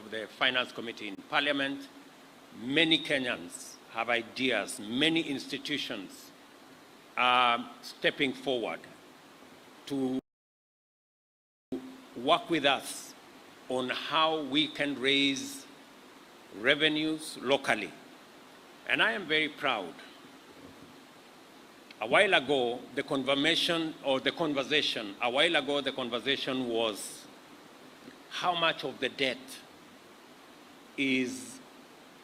of the Finance Committee in Parliament. Many Kenyans have ideas. Many institutions are stepping forward to work with us on how we can raise revenues locally. And I am very proud. A while ago, the conversation was how much of the debt is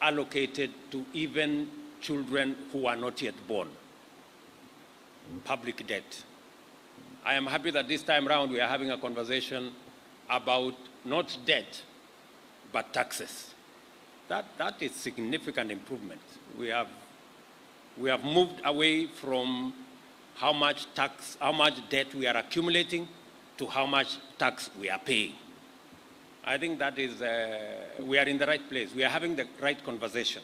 allocated to even children who are not yet born, public debt. I am happy that this time around we are having a conversation about not debt, but taxes. That is significant improvement. We have moved away from how much debt we are accumulating to how much tax we are paying. I think that is, we are in the right place. We are having the right conversation.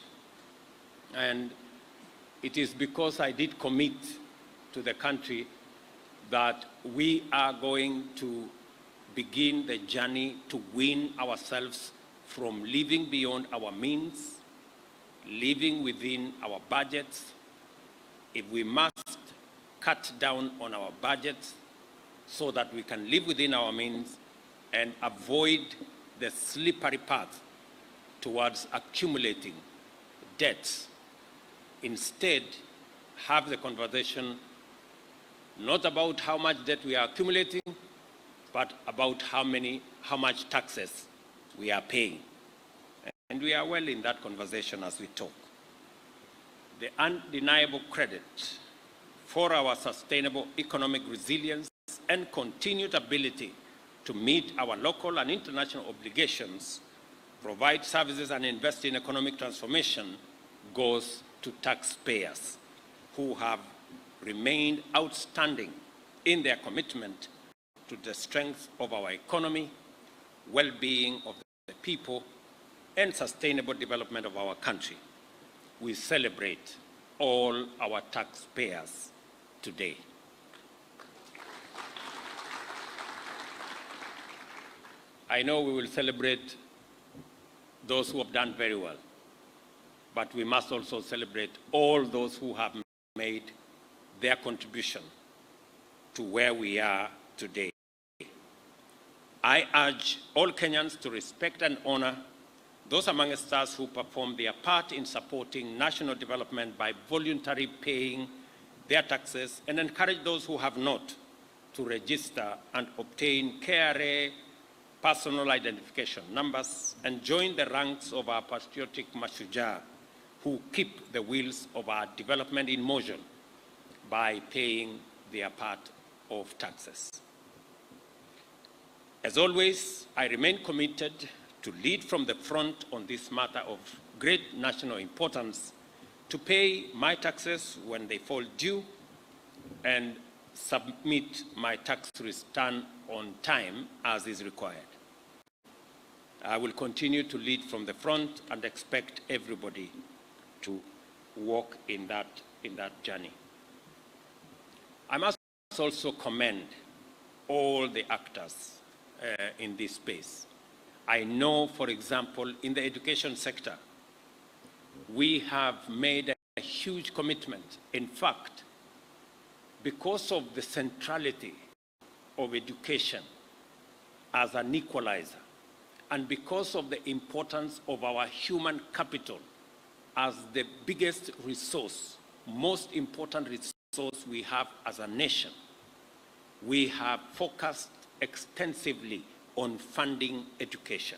And it is because I did commit to the country that we are going to begin the journey to wean ourselves from living beyond our means, living within our budgets. If we must cut down on our budgets so that we can live within our means and avoid the slippery path towards accumulating debts. Instead, have the conversation not about how much debt we are accumulating, but about how much taxes we are paying. And we are well in that conversation as we talk. The undeniable credit for our sustainable economic resilience and continued ability to meet our local and international obligations, provide services and invest in economic transformation goes to taxpayers who have remained outstanding in their commitment to the strength of our economy, well-being of the people, and sustainable development of our country. We celebrate all our taxpayers today. I know we will celebrate those who have done very well, but we must also celebrate all those who have made their contribution to where we are today. I urge all Kenyans to respect and honor those amongst us who perform their part in supporting national development by voluntarily paying their taxes, and encourage those who have not to register and obtain KRA personal identification numbers and join the ranks of our patriotic mashujaa who keep the wheels of our development in motion by paying their part of taxes. As always, I remain committed to lead from the front on this matter of great national importance, to pay my taxes when they fall due and submit my tax return on time as is required. I will continue to lead from the front and expect everybody to walk in that journey. I must also commend all the actors in this space. I know, for example, in the education sector, we have made a huge commitment. In fact, because of the centrality of education as an equalizer, and because of the importance of our human capital as the biggest resource, most important resource we have as a nation, we have focused extensively on funding education.